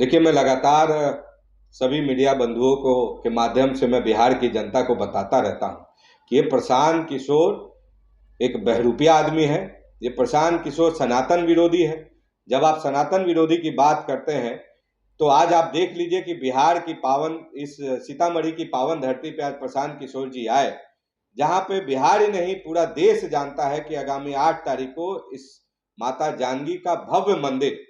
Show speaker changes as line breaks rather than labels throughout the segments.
देखिए, मैं लगातार सभी मीडिया बंधुओं को के माध्यम से मैं बिहार की जनता को बताता रहता हूँ कि ये प्रशांत किशोर एक बहरूपिया आदमी है। ये प्रशांत किशोर सनातन विरोधी है। जब आप सनातन विरोधी की बात करते हैं तो आज आप देख लीजिए कि बिहार की पावन, इस सीतामढ़ी की पावन धरती पे आज प्रशांत किशोर जी आए, जहाँ पे बिहार ही नहीं पूरा देश जानता है कि आगामी 8 तारीख को इस माता जानकी का भव्य मंदिर,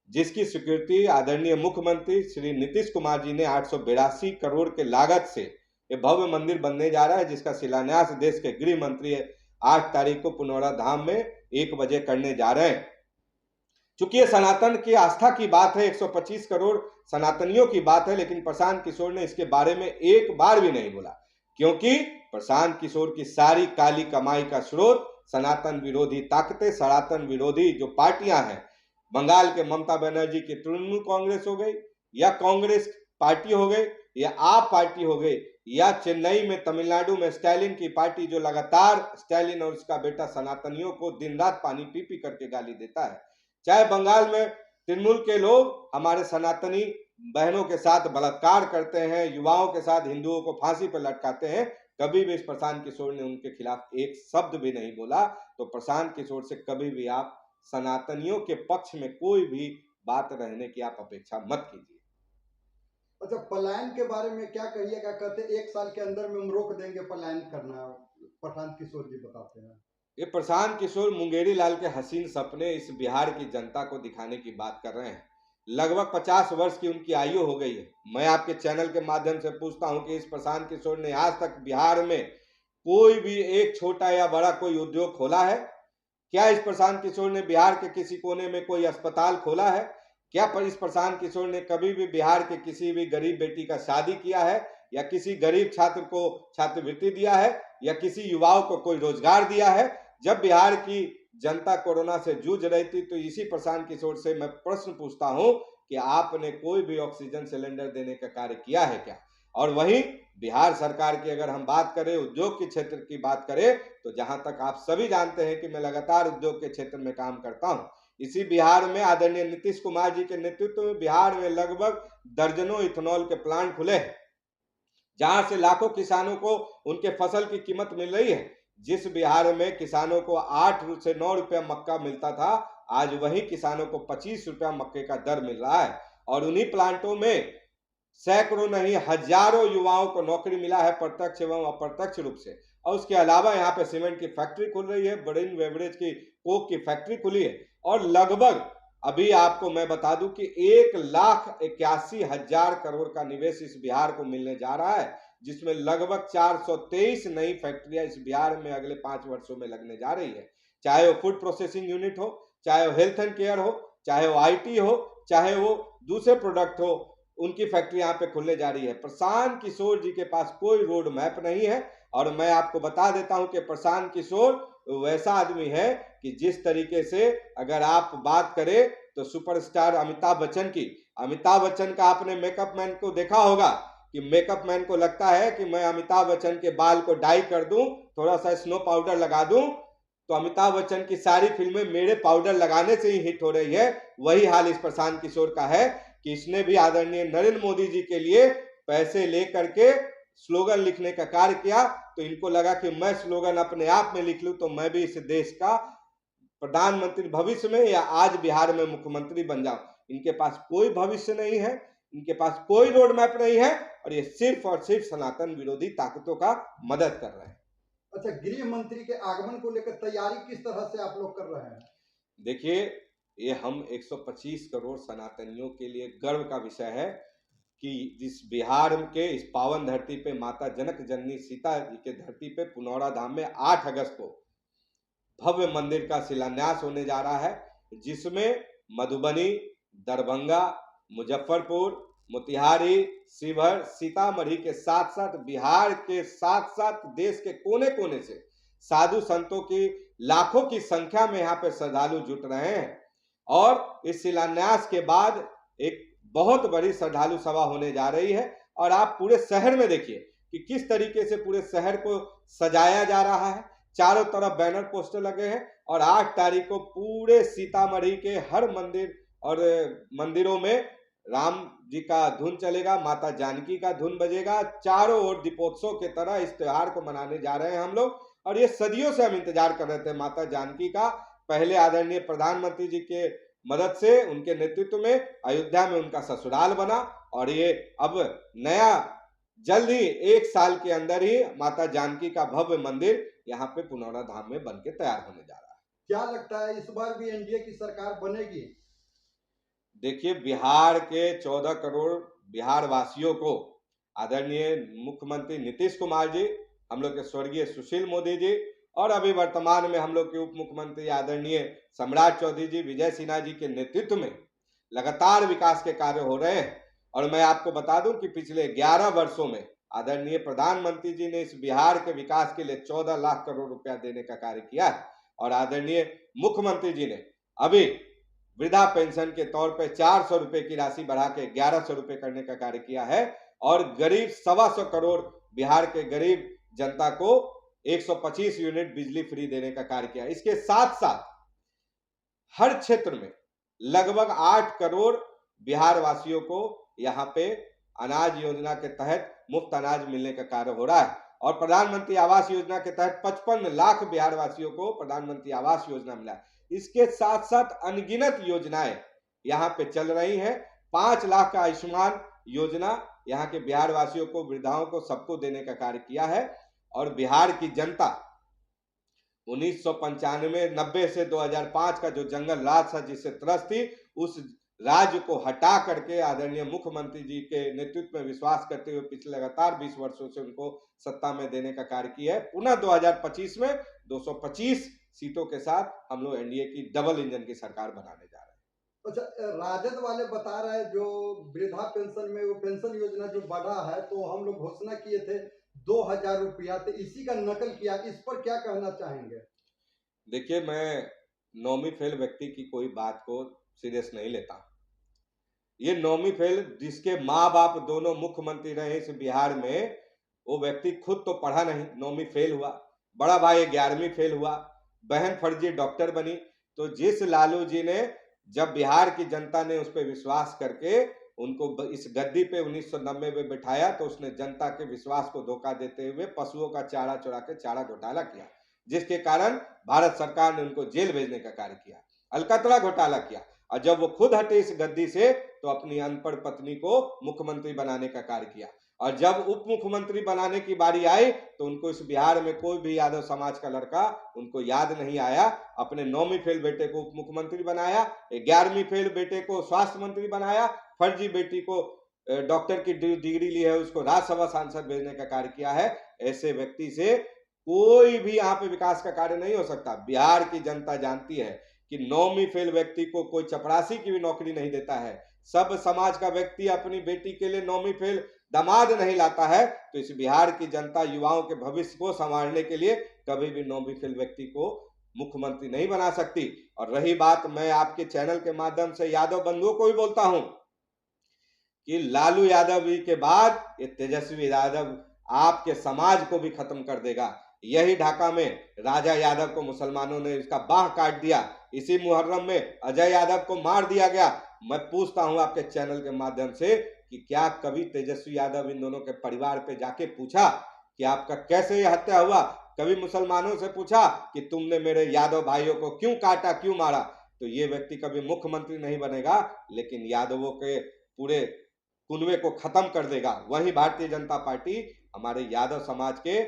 जिसकी स्वीकृति आदरणीय मुख्यमंत्री श्री नीतीश कुमार जी ने 882 करोड़ के लागत से ये भव्य मंदिर बनने जा रहा है, जिसका शिलान्यास देश के गृह मंत्री 8 तारीख को पुनौरा धाम में 1 बजे करने जा रहे हैं। चूंकि ये सनातन की आस्था की बात है, 125 करोड़ सनातनियों की बात है, लेकिन प्रशांत किशोर ने इसके बारे में एक बार भी नहीं बोला, क्योंकि प्रशांत किशोर की सारी काली कमाई का स्रोत सनातन विरोधी ताकतें, सनातन विरोधी जो पार्टियां हैं, बंगाल के ममता बनर्जी की तृणमूल कांग्रेस हो गई, या कांग्रेस पार्टी हो गई, या आप पार्टी हो गई, या चेन्नई में, तमिलनाडु में स्टैलिन की पार्टी, जो लगातार स्टैलिन और उसका बेटा सनातनियों को दिन रात पानी पी पी करके गाली देता है। चाहे बंगाल में तृणमूल के लोग हमारे सनातनी बहनों के साथ बलात्कार करते हैं, युवाओं के साथ हिंदुओं को फांसी पर लटकाते हैं, कभी भी इस प्रशांत किशोर ने उनके खिलाफ एक शब्द भी नहीं बोला। तो प्रशांत किशोर से कभी भी आप सनातनियों के पक्ष में कोई भी बात रहने की आप अपेक्षा मत कीजिए।
अच्छा, पलायन के बारे में क्या कहिएगा? कहते 1 साल के अंदर में हम रोक देंगे पलायन करना, प्रशांत किशोर जी बताते हैं।
ये प्रशांत किशोर मुंगेरी लाल के हसीन सपने इस बिहार की जनता को दिखाने की बात कर रहे हैं। लगभग 50 वर्ष की उनकी आयु हो गई है। मैं आपके चैनल के माध्यम से पूछता हूं कि इस प्रशांत किशोर ने आज तक बिहार में कोई भी एक छोटा या बड़ा कोई उद्योग खोला है? क्या इस प्रशांत किशोर ने बिहार के किसी कोने में कोई अस्पताल खोला है? क्या पर इस प्रशांत किशोर ने कभी भी बिहार के किसी भी गरीब बेटी का शादी किया है, या किसी गरीब छात्र को छात्रवृत्ति दिया है, या किसी युवाओं को कोई रोजगार दिया है? जब बिहार की जनता कोरोना से जूझ रही थी तो इसी प्रशांत किशोर से मैं प्रश्न पूछता हूं कि आपने कोई भी ऑक्सीजन सिलेंडर देने का कार्य किया है क्या? और वहीं बिहार सरकार की अगर हम बात करें, उद्योग के क्षेत्र की बात करें, तो जहां तक आप सभी जानते हैं कि मैं लगातार उद्योग के क्षेत्र में काम करता हूं, इसी बिहार में आदरणीय नीतीश कुमार जी के नेतृत्व में बिहार में लगभग दर्जनों इथेनॉल के प्लांट खुले हैं, जहां से लाखों किसानों को उनके फसल की कीमत मिल रही है। जिस बिहार में किसानों को 8 से 9 रुपया मक्का मिलता था, आज वही किसानों को 25 रुपया मक्के का दर मिल रहा है। और उन्हीं प्लांटों में सैकड़ों नहीं हजारों युवाओं को नौकरी मिला है, प्रत्यक्ष एवं अप्रत्यक्ष रूप से। और उसके अलावा यहाँ पे सीमेंट की फैक्ट्री खुल रही है, ब्रेन बेवरेज की कोक की फैक्ट्री खुली है, और लगभग अभी आपको मैं बता दूं कि 1,81,000 करोड़ का निवेश इस बिहार को मिलने जा रहा है, जिसमें लगभग 423 नई फैक्ट्रियां इस बिहार में अगले 5 वर्षों में लगने जा रही है। चाहे वो फूड प्रोसेसिंग यूनिट हो, चाहे वो हेल्थ एंड केयर हो, चाहे वो आईटी हो, चाहे वो दूसरे प्रोडक्ट हो, उनकी फैक्ट्री यहाँ पे खुलने जा रही है। प्रशांत किशोर जी के पास कोई रोड मैप नहीं है। और मैं आपको बता देता हूं कि प्रशांत किशोर वैसा आदमी है कि जिस तरीके से अगर आप बात करें तो सुपरस्टार अमिताभ बच्चन की, अमिताभ बच्चन का आपने मेकअप मैन को देखा होगा कि मेकअप मैन को लगता है कि मैं अमिताभ बच्चन के बाल को डाई कर दूं, थोड़ा सा स्नो पाउडर लगा दूं, तो अमिताभ बच्चन की सारी फिल्में मेरे पाउडर लगाने से ही हिट हो रही है। वही हाल इस प्रशांत किशोर का है कि इसने भी आदरणीय नरेंद्र मोदी जी के लिए पैसे लेकर के स्लोगन लिखने का कार्य किया, तो इनको लगा कि मैं स्लोगन अपने आप में लिख लूं तो मैं भी इस देश का प्रधानमंत्री भविष्य में या आज बिहार में मुख्यमंत्री बन जाऊं। इनके पास कोई भविष्य नहीं है, इनके पास कोई रोड मैप नहीं है, और ये सिर्फ और सिर्फ सनातन विरोधी ताकतों का मदद कर रहे हैं।
अच्छा, गृह मंत्री के आगमन को लेकर तैयारी किस तरह से आप लोग कर रहे हैं?
देखिए, ये हम 125 करोड़ सनातनियों के लिए गर्व का विषय है कि जिस बिहार के इस पावन धरती पे माता जनक जननी सीता जी के धरती पे पुनौरा धाम में 8 अगस्त को भव्य मंदिर का शिलान्यास होने जा रहा है, जिसमें मधुबनी, दरभंगा, मुजफ्फरपुर, मोतिहारी, शिवहर, सीतामढ़ी के साथ साथ बिहार के साथ साथ देश के कोने कोने से साधु संतों की लाखों की संख्या में यहाँ पे श्रद्धालु जुट रहे हैं। और इस शिलान्यास के बाद एक बहुत बड़ी श्रद्धालु सभा होने जा रही है। और आप पूरे शहर में देखिए कि किस तरीके से पूरे शहर को सजाया जा रहा है। चारों तरफ बैनर पोस्टर लगे हैं, और 8 तारीख को पूरे सीतामढ़ी के हर मंदिर और मंदिरों में राम जी का धुन चलेगा, माता जानकी का धुन बजेगा, चारों ओर दीपोत्सव के तरह इस त्योहार को मनाने जा रहे हैं हम लोग। और ये सदियों से हम इंतजार कर रहे थे माता जानकी का। पहले आदरणीय प्रधानमंत्री जी के मदद से, उनके नेतृत्व में अयोध्या में उनका ससुराल बना, और ये अब नया जल्द ही 1 साल के अंदर ही माता जानकी का भव्य मंदिर यहाँ पे पुनौरा धाम में बन के तैयार होने जा रहा है।
क्या लगता है इस बार भी एनडीए की सरकार बनेगी?
देखिए, बिहार के 14 करोड़ बिहार वासियों को आदरणीय मुख्यमंत्री नीतीश कुमार जी, हम लोग के स्वर्गीय सुशील मोदी जी, और अभी वर्तमान में हम लोग के उप मुख्यमंत्री आदरणीय सम्राट चौधरी जी, विजय सिन्हा जी के नेतृत्व में लगातार विकास के कार्य हो रहे हैं। और मैं आपको बता दूं कि पिछले 11 वर्षों में आदरणीय प्रधानमंत्री जी ने इस बिहार के विकास के लिए 14 लाख करोड़ रुपया देने का कार्य किया है। और आदरणीय मुख्यमंत्री जी ने अभी वृद्धा पेंशन के तौर पे 400 रुपए की राशि बढ़ा के 1100 रुपए करने का कार्य किया है। और गरीब 125 करोड़ बिहार के गरीब जनता को 125 यूनिट बिजली फ्री देने का कार्य किया। इसके साथ साथ हर क्षेत्र में लगभग 8 करोड़ बिहार वासियों को यहाँ पे अनाज योजना के तहत मुफ्त अनाज मिलने का कार्य हो रहा है। और प्रधानमंत्री आवास योजना के तहत 55 लाख बिहार वासियों को प्रधानमंत्री आवास योजना मिला है। इसके साथ साथ अनगिनत योजनाएं यहाँ पे चल रही हैं। 5 लाख का आयुष्मान योजना यहाँ के बिहार वासियों को, वृद्धाओं को, सबको देने का कार्य किया है। और बिहार की जनता 1995-90 से 2005 का जो जंगल राज था जिससे त्रस्त थी, उस राज्य को हटा करके आदरणीय मुख्यमंत्री जी के नेतृत्व में विश्वास करते हुए पिछले लगातार 20 वर्षों से उनको सत्ता में देने का कार्य किया है। पुनः 2025 में 225 सीटों के साथ हम लोग एनडीए की डबल इंजन की सरकार बनाने जा रहे हैं।
अच्छा, राजद वाले बता रहे हैं जो वृद्धा पेंशन में वो पेंशन योजना जो बढ़ा है, तो हम लोग घोषणा किए थे 2000 रुपया, तो इसी का नकल किया। इस पर क्या कहना चाहेंगे?
देखिए, मैं नौमी फेल व्यक्ति की कोई बात को सीरियस नहीं लेता। ये नौमी फेल जिसके माँ बाप दोनों मुख्यमंत्री रहे इस बिहार में, वो व्यक्ति खुद तो पढ़ा नहीं, नौमी फेल हुआ। बड़ा भाई 11वीं फेल हुआ, बहन फर्जी डॉक्टर बनी। तो जिस लालू जी ने, जब बिहार की जनता ने उस पर विश्वास करके उनको इस गद्दी पे 1990 में बिठाया, तो उसने जनता के विश्वास को धोखा देते हुए पशुओं का चारा चुरा के चारा घोटाला किया, जिसके कारण भारत सरकार ने उनको जेल भेजने का कार्य किया, अलकतरा घोटाला किया। और जब वो खुद हटे इस गद्दी से, तो अपनी अनपढ़ पत्नी को मुख्यमंत्री बनाने का कार्य किया। और जब उप मुख्यमंत्री बनाने की बारी आई, तो उनको इस बिहार में कोई भी यादव समाज का लड़का उनको याद नहीं आया। अपने 9वीं फेल बेटे को उप मुख्यमंत्री बनाया, 11वीं फेल बेटे को स्वास्थ्य मंत्री बनाया, फर्जी बेटी को डॉक्टर की डिग्री ली है उसको राज्यसभा सांसद भेजने का कार्य किया है। ऐसे व्यक्ति से कोई भी यहाँ पे विकास का कार्य नहीं हो सकता। बिहार की जनता जानती है कि 9वीं फेल व्यक्ति को कोई चपरासी की भी नौकरी नहीं देता है। सब समाज का व्यक्ति अपनी बेटी के लिए 9वीं फेल दामाद नहीं लाता है। तो इस बिहार की जनता युवाओं के भविष्य को संभालने के लिए कभी भी 9वीं फेल व्यक्ति को मुख्यमंत्री नहीं बना सकती। और रही बात, मैं आपके चैनल के माध्यम से यादव बंधुओं को भी बोलता हूं कि लालू यादव जी के बाद ये तेजस्वी यादव आपके समाज को भी खत्म कर देगा। यही ढाका में राजा यादव को मुसलमानों ने इसका बाह काट दिया, इसी मुहर्रम में अजय यादव को मार दिया गया। मैं पूछता हूं आपके चैनल के माध्यम से कि क्या कभी तेजस्वी यादव इन दोनों के परिवार पे जाके पूछा कि आपका कैसे यह हत्या हुआ? कभी मुसलमानों से पूछा कि तुमने मेरे यादव भाइयों को क्यों काटा, क्यों मारा? तो ये व्यक्ति कभी मुख्यमंत्री नहीं बनेगा, लेकिन यादवों के पूरे कुनबे को खत्म कर देगा। वही भारतीय जनता पार्टी हमारे यादव समाज के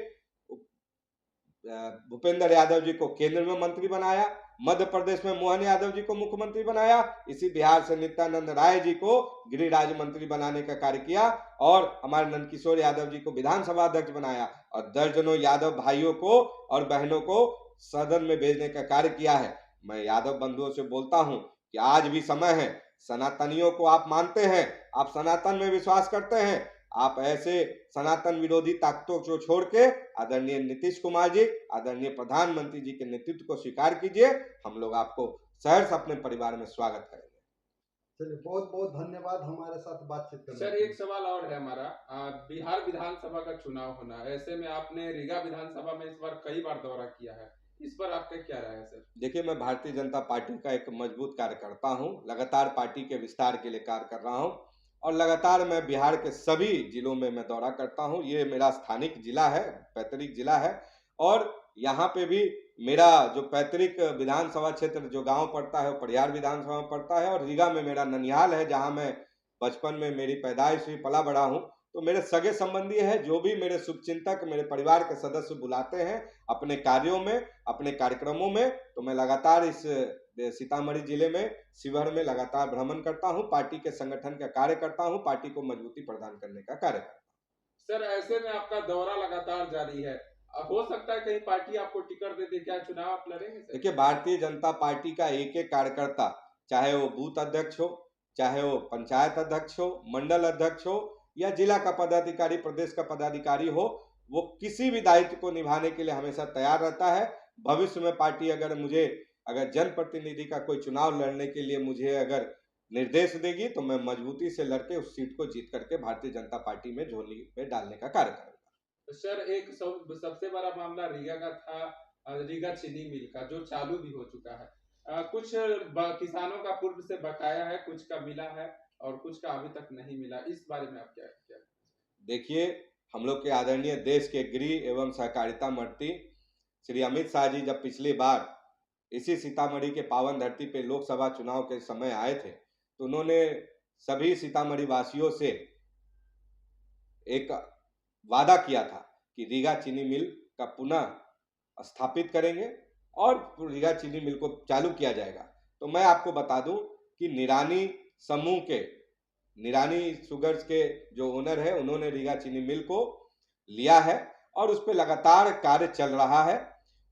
भूपेंद्र यादव जी को केंद्र में मंत्री बनाया, मध्य प्रदेश में मोहन यादव जी को मुख्यमंत्री बनाया, इसी बिहार से नित्यानंद राय जी को गृह राज्य मंत्री बनाने का कार्य किया, और हमारे नंदकिशोर यादव जी को विधानसभा अध्यक्ष बनाया, और दर्जनों यादव भाइयों को और बहनों को सदन में भेजने का कार्य किया है। मैं यादव बंधुओं से बोलता हूं कि आज भी समय है। सनातनियों को आप मानते हैं, आप सनातन में विश्वास करते हैं, आप ऐसे सनातन विरोधी ताकतों को छोड़ के आदरणीय नीतीश कुमार जी, आदरणीय प्रधानमंत्री जी के नेतृत्व को स्वीकार कीजिए। हम लोग आपको सहर्ष अपने परिवार में स्वागत करेंगे।
चलिए, बहुत बहुत धन्यवाद हमारे साथ बातचीत करने
सर,
के
एक सवाल और है हमारा। बिहार विधानसभा का चुनाव होना, ऐसे में आपने रीगा विधानसभा में इस बार कई बार दौरा किया है, इस पर आपका क्या राय है सर?
देखिए, मैं भारतीय जनता पार्टी का एक मजबूत कार्यकर्ता हूं, लगातार पार्टी के विस्तार के लिए कार्य कर रहा हूं। और लगातार मैं बिहार के सभी जिलों में मैं दौरा करता हूं। ये मेरा स्थानिक जिला है, पैतृक जिला है, और यहाँ पे भी मेरा जो पैतृक विधानसभा क्षेत्र जो गांव पड़ता है वो परिहार विधानसभा में पड़ता है, और रीगा में मेरा ननिहाल है जहां मैं बचपन में मेरी पैदाइश हुई, पला बड़ा हूं। तो मेरे सगे संबंधी है, जो भी मेरे शुभचिंतक मेरे परिवार के सदस्य बुलाते हैं अपने कार्यों में, अपने कार्यक्रमों में, तो मैं लगातार इस सीतामढ़ी जिले में शिवहर में लगातार भ्रमण करता हूं, पार्टी के संगठन का कार्य करता हूं, पार्टी को मजबूती प्रदान करने का कार्य करता हूं।
सर, ऐसे में आपका दौरा लगातार जारी है, अब हो सकता है कहीं पार्टी आपको टिकट दे दे, क्या चुनाव आप लड़ेंगे सर?
देखिए, भारतीय जनता पार्टी का एक एक कार्यकर्ता, चाहे वो बूथ अध्यक्ष हो, चाहे वो पंचायत अध्यक्ष हो, मंडल अध्यक्ष हो, या जिला का पदाधिकारी, प्रदेश का पदाधिकारी हो, वो किसी भी दायित्व को निभाने के लिए हमेशा तैयार रहता है। भविष्य में पार्टी अगर जनप्रतिनिधि का कोई चुनाव लड़ने के लिए मुझे अगर निर्देश देगी तो मैं मजबूती से लड़के उस सीट को जीत करके भारतीय जनता पार्टी में झोली में डालने का कार्य करूंगा।
सर, एक सबसे बड़ा मामला रीगा का था, रीगा चीनी मिल का, जो चालू भी हो चुका है। कुछ किसानों का पूर्व से बकाया है, कुछ का मिला है और कुछ का अभी तक नहीं मिला, इस बारे में आप क्या क्या?
देखिए, हम लोग के आदरणीय देश के गृह एवं सहकारिता मंत्री श्री अमित शाह जी जब पिछली बार इसी सीतामढ़ी के पावन धरती पे लोकसभा चुनाव के समय आए थे, तो उन्होंने सभी सीतामढ़ी वासियों से एक वादा किया था कि रीगा चीनी मिल का पुनः स्थापित करेंगे और रीगा चीनी मिल को चालू किया जाएगा। तो मैं आपको बता दूं कि निरानी समूह के, निरानी शुगर्स के जो ओनर है, उन्होंने रीगा चीनी मिल को लिया है और उस पर लगातार कार्य चल रहा है।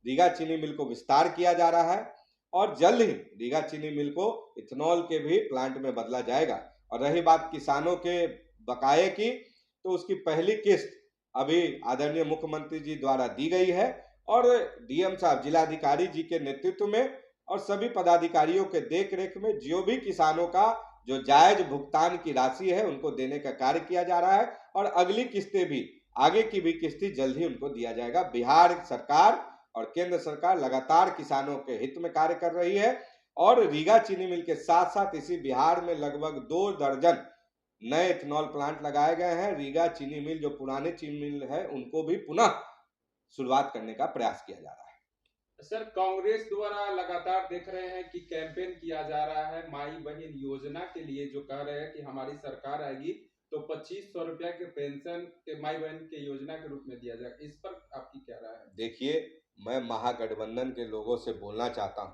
रीगा चीनी मिल को विस्तार किया जा रहा है और जल्द ही रीगा चीनी मिल को इथेनॉल के भी प्लांट में बदला जाएगा। और रही बात किसानों के बकाये की, तो उसकी पहली किस्त अभी आदरणीय मुख्यमंत्री जी द्वारा दी गई है और डीएम साहब, जिलाधिकारी जी के नेतृत्व में और सभी पदाधिकारियों के देखरेख में जो भी किसानों का जो जायज भुगतान की राशि है उनको देने का कार्य किया जा रहा है और अगली किस्तें भी, आगे की भी किस्तें जल्द ही उनको दिया जाएगा। बिहार सरकार और केंद्र सरकार लगातार किसानों के हित में कार्य कर रही है और रीगा चीनी मिल के साथ साथ इसी बिहार में लगभग 2 दर्जन नए इथेनॉल प्लांट लगाए गए हैं। रीगा चीनी मिल जो पुराने चीनी मिल है उनको भी पुनः शुरुआत करने का प्रयास किया जा रहा है।
सर, कांग्रेस द्वारा लगातार देख रहे हैं कि कैंपेन किया जा रहा है माई बहन योजना के लिए, जो कह रहे हैं कि हमारी सरकार आएगी तो 2500 रुपया के पेंशन के माई बहन के योजना के रूप में दिया जाएगा, इस पर आपकी क्या राय है?
देखिए, मैं महागठबंधन के लोगों से बोलना चाहता हूं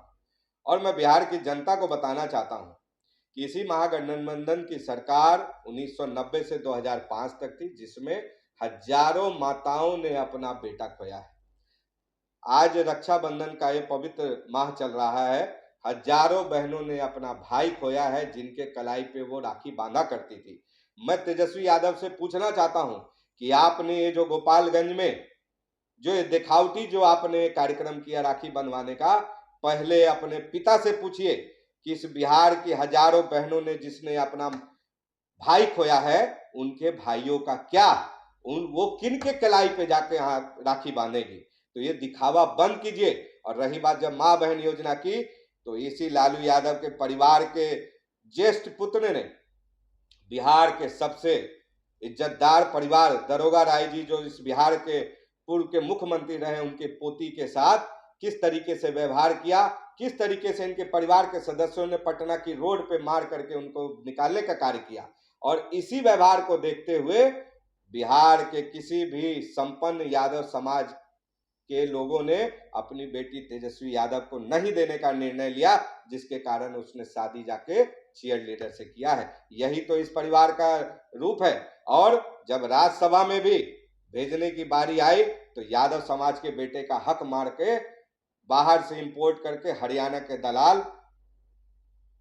और मैं बिहार की जनता को बताना चाहता हूं कि इसी महागठबंधन की सरकार 1990 से 2005 तक थी, जिसमें हजारों माताओं ने अपना बेटा खोया है। आज रक्षाबंधन का ये पवित्र माह चल रहा है, हजारों बहनों ने अपना भाई खोया है जिनके कलाई पे वो राखी बांधा करती थी। मैं तेजस्वी यादव से पूछना चाहता हूं कि आपने ये जो गोपालगंज में जो ये दिखावटी जो आपने कार्यक्रम किया राखी बंधवाने का, पहले अपने पिता से पूछिए कि इस बिहार की हजारों बहनों ने जिसने अपना भाई खोया है, उनके भाइयों का क्या, वो किन के कलाई पे जाके यहाँ राखी बांधेगी? तो ये दिखावा बंद कीजिए। और रही बात जब माँ बहन योजना की, तो इसी लालू यादव के परिवार के ज्येष्ठ पुत्र ने, बिहार के सबसे इज्जतदार परिवार दरोगा राय जी जो इस बिहार के पूर्व के मुख्यमंत्री रहे, उनके पोती के साथ किस तरीके से व्यवहार किया, किस तरीके से इनके परिवार के सदस्यों ने पटना की रोड पे मार करके उनको निकालने का कार्य किया। और इसी व्यवहार को देखते हुए बिहार के किसी भी संपन्न यादव समाज के लोगों ने अपनी बेटी तेजस्वी यादव को नहीं देने का निर्णय लिया, जिसके कारण उसने शादी जाके चीयर लीडर से किया है। यही तो इस परिवार का रूप है। और जब राज्यसभा में भी भेजने की बारी आई तो यादव समाज के बेटे का हक मार के बाहर से इंपोर्ट करके हरियाणा के दलाल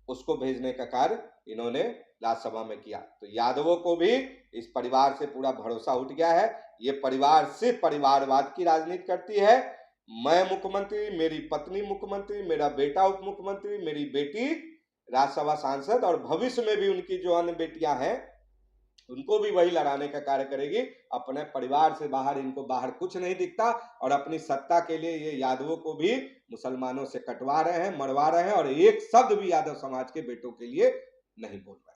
उसको भेजने का कार्य इन्होंने राज्यसभा में किया। तो यादवों को भी इस परिवार से पूरा भरोसा उठ गया है। ये परिवार सिर्फ परिवारवाद की राजनीति करती है। मैं मुख्यमंत्री, मेरी पत्नी मुख्यमंत्री, मेरा बेटा उप मुख्यमंत्री, मेरी बेटी राज्यसभा सांसद और भविष्य में भी उनकी जो अन्य बेटियां हैं उनको भी वही लड़ाने का कार्य करेगी। अपने परिवार से बाहर इनको बाहर कुछ नहीं दिखता और अपनी सत्ता के लिए ये यादवों को भी मुसलमानों से कटवा रहे हैं, मरवा रहे हैं और एक शब्द भी यादव समाज के बेटों के लिए नहीं बोल रहे।